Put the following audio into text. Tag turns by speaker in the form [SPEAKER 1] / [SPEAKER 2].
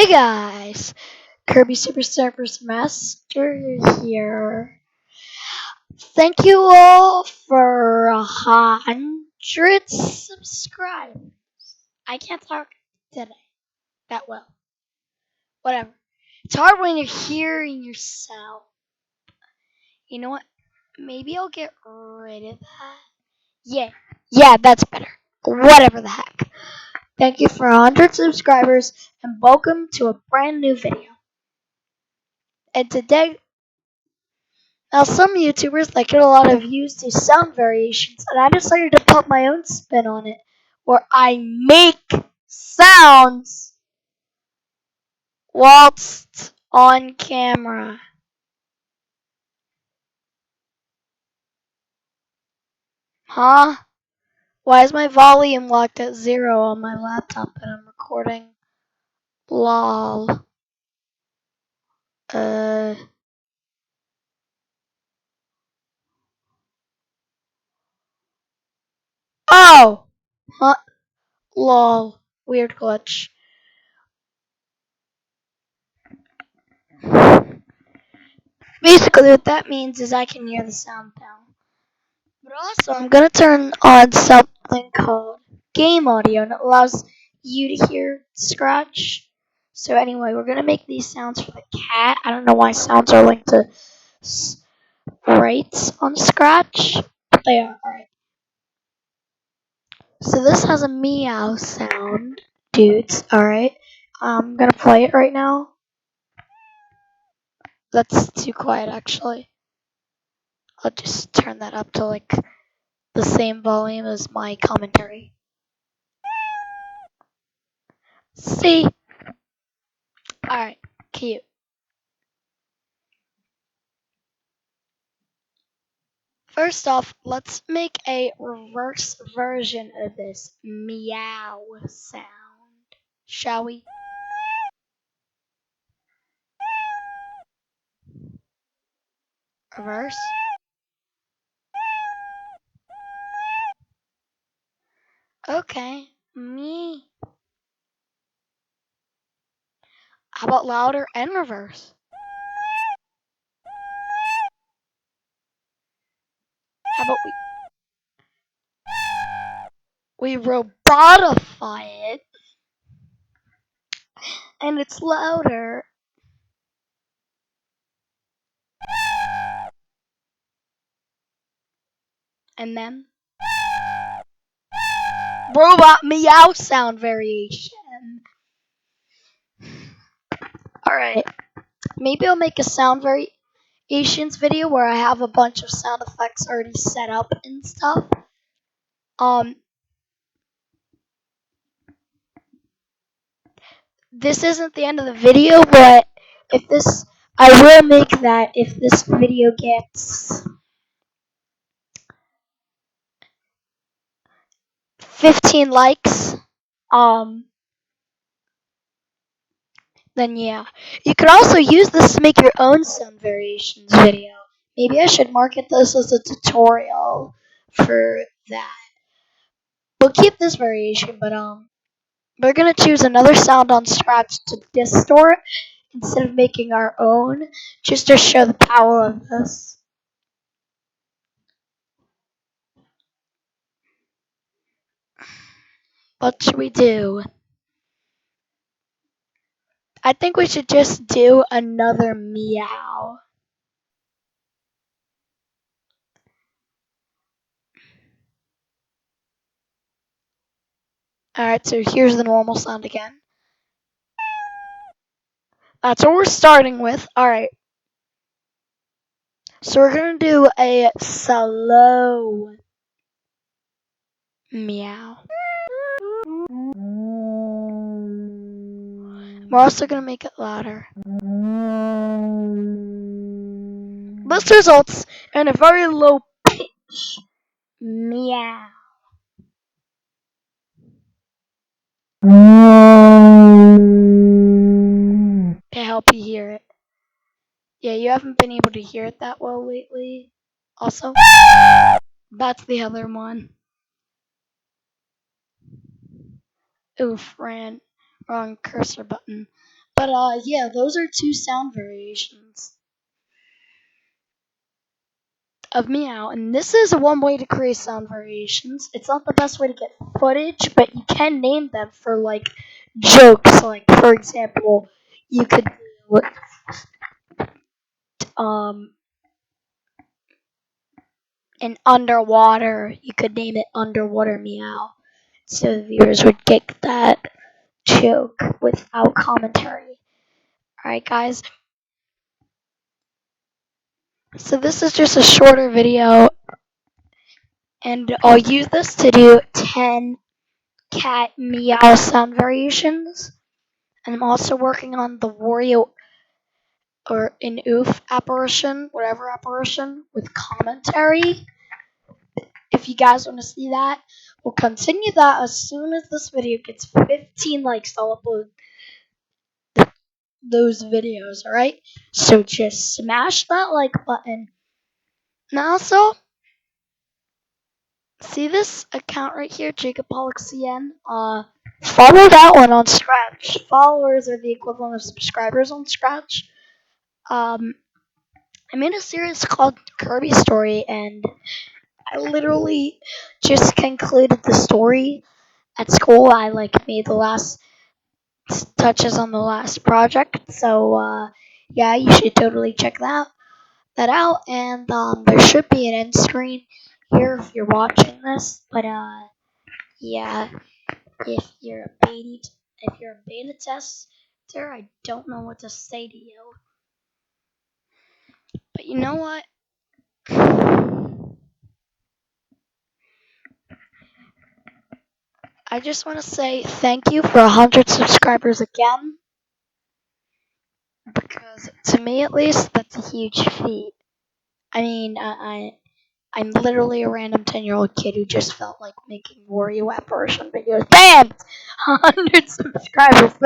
[SPEAKER 1] Hey guys, Kirby Super Surfers Master here. Thank you all for 100 subscribers. I can't talk today that well. Whatever. It's hard when you're hearing yourself. You know what? Maybe I'll get rid of that. Yeah, that's better. Whatever the heck. Thank you for 100 subscribers and welcome to a brand new video. And today, now some YouTubers that get a lot of views do sound variations, and I decided to put my own spin on it, where I make sounds whilst on camera. Huh? Why is my volume locked at 0 on my laptop and I'm recording? Lol. Oh! Huh? Lol. Weird glitch. Basically, what that means is I can hear the sound now. But also, I'm gonna turn on something called game audio, and it allows you to hear Scratch. So anyway, we're gonna make these sounds for the cat. I don't know why sounds are linked to sprites on Scratch, but they are. Alright. So this has a meow sound, dudes. Alright. I'm gonna play it right now. That's too quiet, actually. I'll just turn that up to like the same volume as my commentary. See? Alright, cute. First off, let's make a reverse version of this meow sound. Shall we? Reverse? Okay. Me. How about louder and reverse? How about we robotify it and it's louder. And then robot meow sound variation. Alright. Maybe I'll make a sound variations video where I have a bunch of sound effects already set up and stuff. This isn't the end of the video, but I will make that if this video gets 15 likes. Then yeah. You could also use this to make your own sound variations video. Maybe I should market this as a tutorial for that. We'll keep this variation, but we're gonna choose another sound on Scratch to distort instead of making our own, just to show the power of this. What should we do? I think we should just do another meow. Alright, so here's the normal sound again. That's what we're starting with. Alright. So we're gonna do a slow meow. We're also gonna make it louder. This results in a very low pitch meow. To help you hear it. Yeah, you haven't been able to hear it that well lately. Also, that's the other one. Oof, wrong cursor button. But yeah, those are two sound variations of Meow, and this is one way to create sound variations. It's not the best way to get footage, but you can name them for like jokes. Like for example, you could do um an underwater. You could name it underwater meow, so the viewers would get that joke without commentary. All right, guys. So this is just a shorter video, and I'll use this to do 10 cat meow sound variations. And I'm also working on the Wario or an oof apparition, whatever apparition, with commentary. If you guys want to see that, we'll continue that as soon as this video gets 15 likes. I'll upload those videos, alright? So just smash that like button. And also, see this account right here, Jacob Pollock CN? Follow that one on Scratch. Followers are the equivalent of subscribers on Scratch. I made a series called Kirby Story, and I literally just concluded the story at school. I made the last touches on the last project, so yeah, you should totally check that out. And there should be an end screen here if you're watching this. But yeah, if you're a beta tester, I don't know what to say to you. But you know what? I just want to say thank you for 100 subscribers again, because to me at least, that's a huge feat. I mean, I'm literally a random 10-year-old kid who just felt like making Wario apparition videos. BAM! 100 subscribers.